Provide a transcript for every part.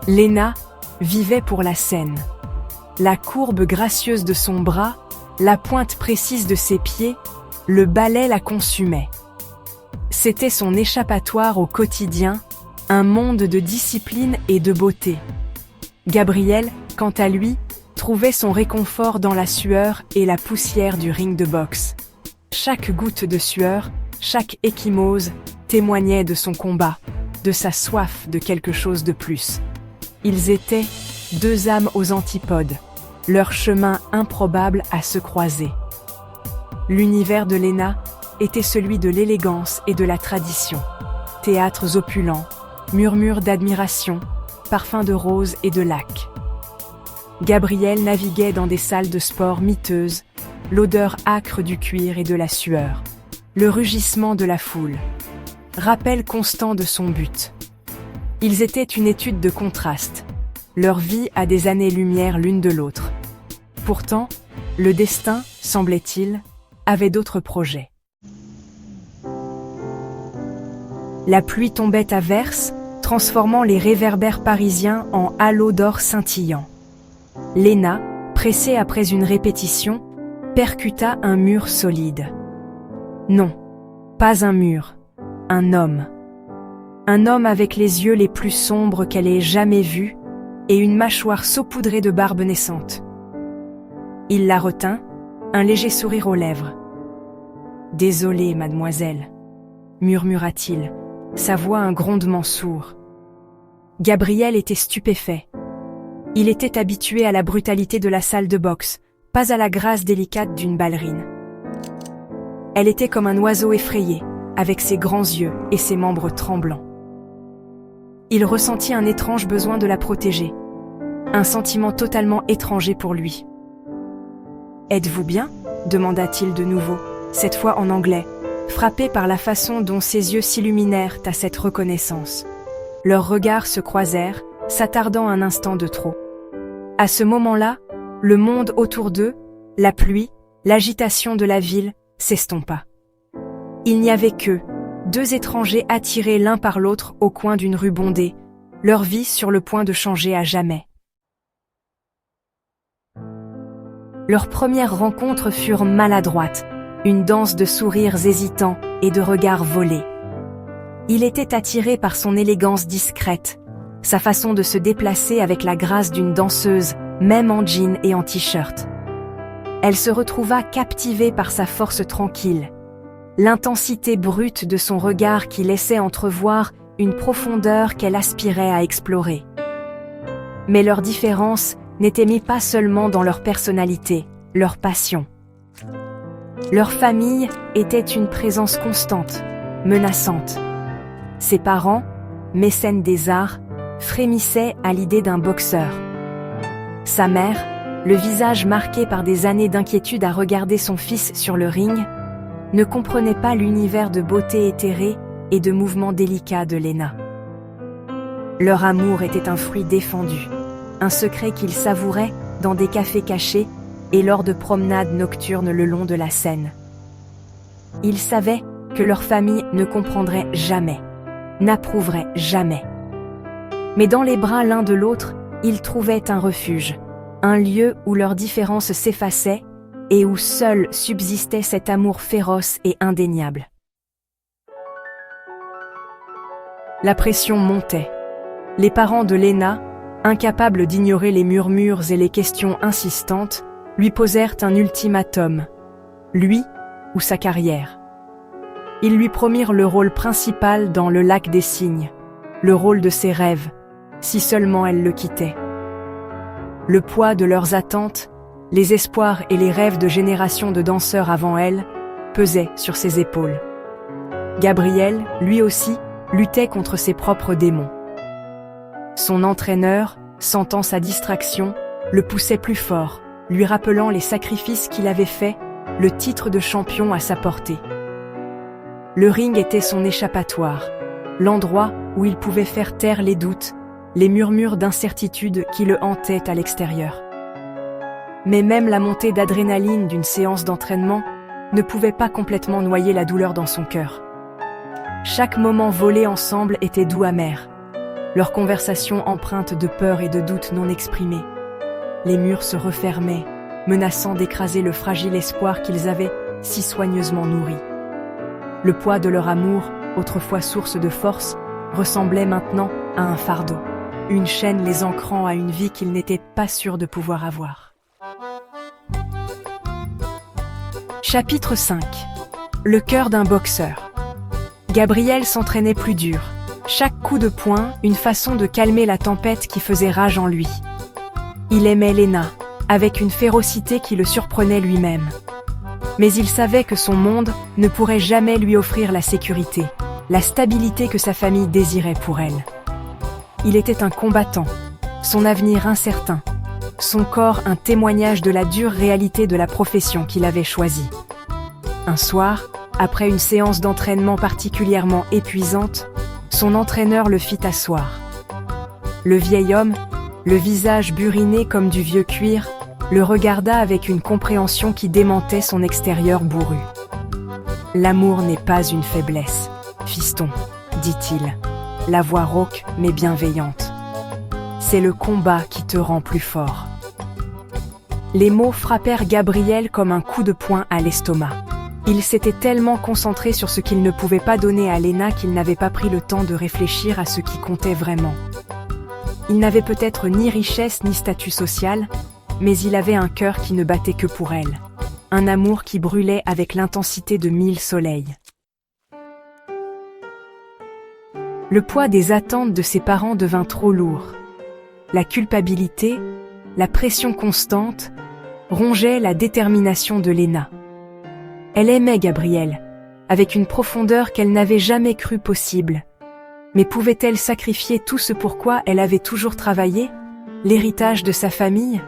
Lena vivait pour la scène. La courbe gracieuse de son bras, la pointe précise de ses pieds, le ballet la consumait. C'était son échappatoire au quotidien, un monde de discipline et de beauté. Gabriel, quant à lui, trouvait son réconfort dans la sueur et la poussière du ring de boxe. Chaque goutte de sueur, chaque ecchymose témoignait de son combat, de sa soif de quelque chose de plus. Ils étaient deux âmes aux antipodes, leur chemin improbable à se croiser. L'univers de Lena était celui de l'élégance et de la tradition. Théâtres opulents, murmures d'admiration, parfums de roses et de lacs. Gabriel naviguait dans des salles de sport miteuses, l'odeur âcre du cuir et de la sueur, le rugissement de la foule, rappel constant de son but. Ils étaient une étude de contraste, leur vie à des années-lumière l'une de l'autre. Pourtant, le destin, semblait-il, avait d'autres projets. La pluie tombait à verse, transformant les réverbères parisiens en halos d'or scintillants. Lena, pressée après une répétition, percuta un mur solide. Non, pas un mur, un homme. Un homme avec les yeux les plus sombres qu'elle ait jamais vus et une mâchoire saupoudrée de barbe naissante. Il la retint, un léger sourire aux lèvres. « Désolée, mademoiselle », murmura-t-il, sa voix un grondement sourd. Gabriel était stupéfait. Il était habitué à la brutalité de la salle de boxe, pas à la grâce délicate d'une ballerine. Elle était comme un oiseau effrayé, avec ses grands yeux et ses membres tremblants. Il ressentit un étrange besoin de la protéger, un sentiment totalement étranger pour lui. « Êtes-vous bien ?» demanda-t-il de nouveau, cette fois en anglais, frappé par la façon dont ses yeux s'illuminèrent à cette reconnaissance. Leurs regards se croisèrent, s'attardant un instant de trop. À ce moment-là, le monde autour d'eux, la pluie, l'agitation de la ville, s'estompa. Il n'y avait qu'eux, deux étrangers attirés l'un par l'autre au coin d'une rue bondée, leur vie sur le point de changer à jamais. Leurs premières rencontres furent maladroites, une danse de sourires hésitants et de regards volés. Il était attiré par son élégance discrète, sa façon de se déplacer avec la grâce d'une danseuse, même en jean et en t-shirt. Elle se retrouva captivée par sa force tranquille, l'intensité brute de son regard qui laissait entrevoir une profondeur qu'elle aspirait à explorer. Mais leur différence n'était mise pas seulement dans leur personnalité, leur passion. Leur famille était une présence constante, menaçante. Ses parents, mécènes des arts, frémissaient à l'idée d'un boxeur. Sa mère, le visage marqué par des années d'inquiétude à regarder son fils sur le ring, ne comprenait pas l'univers de beauté éthérée et de mouvements délicats de Lena. Leur amour était un fruit défendu, un secret qu'ils savouraient dans des cafés cachés et lors de promenades nocturnes le long de la Seine. Ils savaient que leur famille ne comprendrait jamais, n'approuverait jamais. Mais dans les bras l'un de l'autre, ils trouvaient un refuge, un lieu où leurs différences s'effaçaient et où seul subsistait cet amour féroce et indéniable. La pression montait. Les parents de Lena, incapables d'ignorer les murmures et les questions insistantes, lui posèrent un ultimatum, lui ou sa carrière. Ils lui promirent le rôle principal dans Le Lac des Cygnes, le rôle de ses rêves, si seulement elle le quittait. Le poids de leurs attentes, les espoirs et les rêves de générations de danseurs avant elle, pesaient sur ses épaules. Gabriel, lui aussi, luttait contre ses propres démons. Son entraîneur, sentant sa distraction, le poussait plus fort, lui rappelant les sacrifices qu'il avait faits, le titre de champion à sa portée. Le ring était son échappatoire, l'endroit où il pouvait faire taire les doutes, les murmures d'incertitude qui le hantaient à l'extérieur. Mais même la montée d'adrénaline d'une séance d'entraînement ne pouvait pas complètement noyer la douleur dans son cœur. Chaque moment volé ensemble était doux amer. leur conversation empreinte de peur et de doute non exprimés. Les murs se refermaient, menaçant d'écraser le fragile espoir qu'ils avaient si soigneusement nourri. Le poids de leur amour, autrefois source de force, ressemblait maintenant à un fardeau, une chaîne les ancrant à une vie qu'ils n'étaient pas sûrs de pouvoir avoir. Chapitre 5. Le cœur d'un boxeur. Gabriel s'entraînait plus dur. Chaque coup de poing, une façon de calmer la tempête qui faisait rage en lui. Il aimait Léna, avec une férocité qui le surprenait lui-même. Mais il savait que son monde ne pourrait jamais lui offrir la sécurité, la stabilité que sa famille désirait pour elle. Il était un combattant, son avenir incertain, son corps un témoignage de la dure réalité de la profession qu'il avait choisie. Un soir, après une séance d'entraînement particulièrement épuisante, son entraîneur le fit asseoir. Le vieil homme, le visage buriné comme du vieux cuir, le regarda avec une compréhension qui démentait son extérieur bourru. « L'amour n'est pas une faiblesse, fiston, dit-il, la voix rauque mais bienveillante. C'est le combat qui te rend plus fort. » Les mots frappèrent Gabriel comme un coup de poing à l'estomac. Il s'était tellement concentré sur ce qu'il ne pouvait pas donner à Léna qu'il n'avait pas pris le temps de réfléchir à ce qui comptait vraiment. Il n'avait peut-être ni richesse ni statut social, mais il avait un cœur qui ne battait que pour elle, un amour qui brûlait avec l'intensité de 1000 soleils. Le poids des attentes de ses parents devint trop lourd. La culpabilité, la pression constante, rongeaient la détermination de Léna. Elle aimait Gabriel, avec une profondeur qu'elle n'avait jamais cru possible. Mais pouvait-elle sacrifier tout ce pourquoi elle avait toujours travaillé, l'héritage de sa famille ?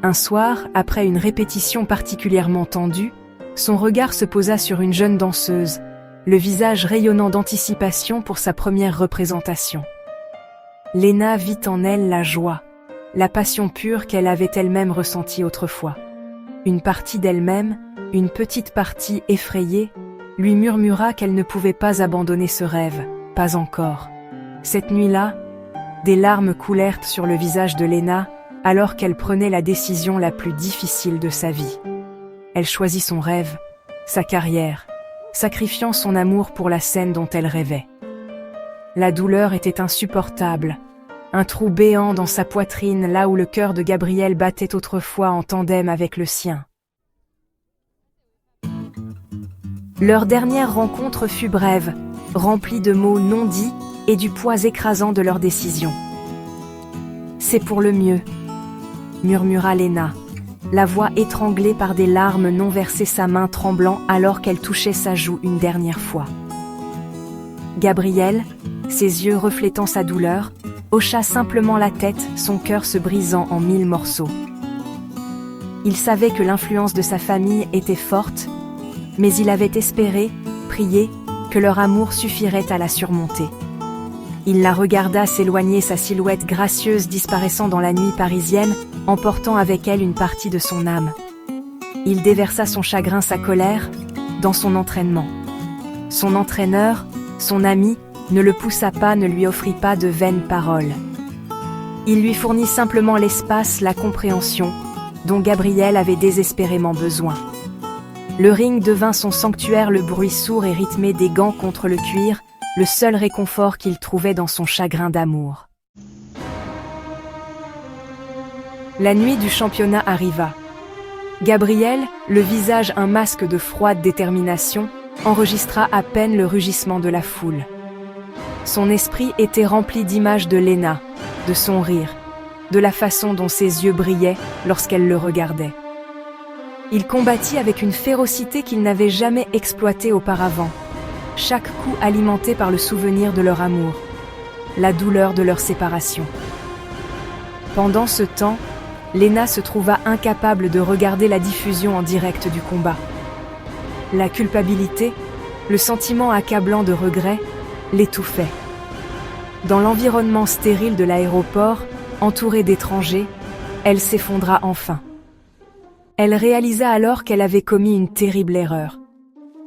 Un soir, après une répétition particulièrement tendue, son regard se posa sur une jeune danseuse, le visage rayonnant d'anticipation pour sa première représentation. Léna vit en elle la joie, la passion pure qu'elle avait elle-même ressentie autrefois. Une partie d'elle-même, une petite partie effrayée, lui murmura qu'elle ne pouvait pas abandonner ce rêve, pas encore. Cette nuit-là, des larmes coulèrent sur le visage de Léna, alors qu'elle prenait la décision la plus difficile de sa vie. Elle choisit son rêve, sa carrière, sacrifiant son amour pour la scène dont elle rêvait. La douleur était insupportable, un trou béant dans sa poitrine là où le cœur de Gabriel battait autrefois en tandem avec le sien. Leur dernière rencontre fut brève, remplie de mots non dits et du poids écrasant de leur décision. « C'est pour le mieux », murmura Léna, la voix étranglée par des larmes non versées, sa main tremblant alors qu'elle touchait sa joue une dernière fois. Gabriel, ses yeux reflétant sa douleur, hocha simplement la tête, son cœur se brisant en 1000 morceaux. Il savait que l'influence de sa famille était forte, mais il avait espéré, prié, que leur amour suffirait à la surmonter. Il la regarda s'éloigner, sa silhouette gracieuse disparaissant dans la nuit parisienne, emportant avec elle une partie de son âme. Il déversa son chagrin, sa colère, dans son entraînement. Son entraîneur, son ami, ne le poussa pas, ne lui offrit pas de vaines paroles. Il lui fournit simplement l'espace, la compréhension, dont Gabriel avait désespérément besoin. Le ring devint son sanctuaire, le bruit sourd et rythmé des gants contre le cuir, le seul réconfort qu'il trouvait dans son chagrin d'amour. La nuit du championnat arriva. Gabriel, le visage un masque de froide détermination, enregistra à peine le rugissement de la foule. Son esprit était rempli d'images de Léna, de son rire, de la façon dont ses yeux brillaient lorsqu'elle le regardait. Il combattit avec une férocité qu'il n'avait jamais exploitée auparavant, chaque coup alimenté par le souvenir de leur amour, la douleur de leur séparation. Pendant ce temps, Léna se trouva incapable de regarder la diffusion en direct du combat. La culpabilité, le sentiment accablant de regret, l'étouffaient. Dans l'environnement stérile de l'aéroport, entourée d'étrangers, elle s'effondra enfin. Elle réalisa alors qu'elle avait commis une terrible erreur.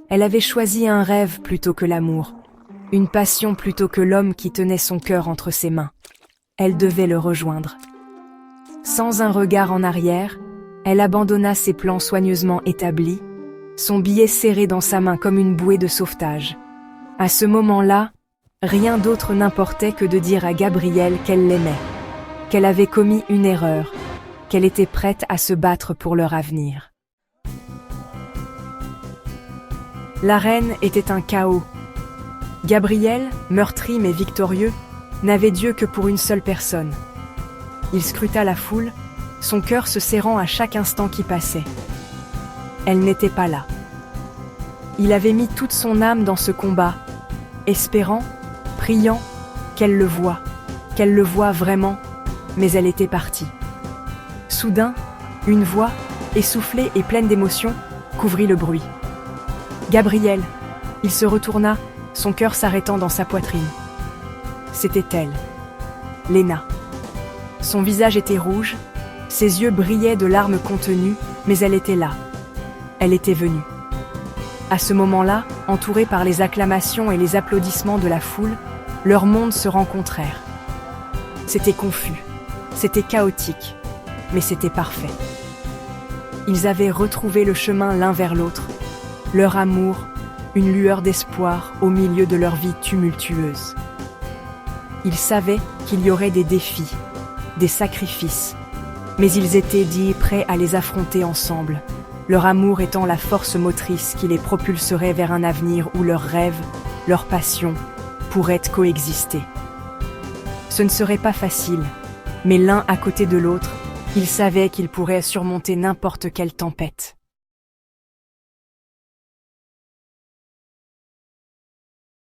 Elle avait choisi un rêve plutôt que l'amour, une passion plutôt que l'homme qui tenait son cœur entre ses mains. Elle devait le rejoindre. Sans un regard en arrière, elle abandonna ses plans soigneusement établis, son billet serré dans sa main comme une bouée de sauvetage. À ce moment-là, rien d'autre n'importait que de dire à Gabriel qu'elle l'aimait, qu'elle avait commis une erreur, qu'elle était prête à se battre pour leur avenir. L'arène était un chaos. Gabriel, meurtri mais victorieux, n'avait Dieu que pour une seule personne. Il scruta la foule, son cœur se serrant à chaque instant qui passait. Elle n'était pas là. Il avait mis toute son âme dans ce combat, espérant, priant, qu'elle le voie vraiment, mais elle était partie. Soudain, une voix, essoufflée et pleine d'émotion, couvrit le bruit. Gabriel, il se retourna, son cœur s'arrêtant dans sa poitrine. C'était elle, Léna. Son visage était rouge, ses yeux brillaient de larmes contenues, mais elle était là. Elle était venue. À ce moment-là, entourés par les acclamations et les applaudissements de la foule, leurs mondes se rencontrèrent. C'était confus, c'était chaotique, mais c'était parfait. Ils avaient retrouvé le chemin l'un vers l'autre, leur amour, une lueur d'espoir au milieu de leur vie tumultueuse. Ils savaient qu'il y aurait des défis, des sacrifices, mais ils étaient dits prêts à les affronter ensemble, leur amour étant la force motrice qui les propulserait vers un avenir où leurs rêves, leurs passions, pourraient coexister. Ce ne serait pas facile, mais l'un à côté de l'autre, ils savaient qu'ils pourraient surmonter n'importe quelle tempête.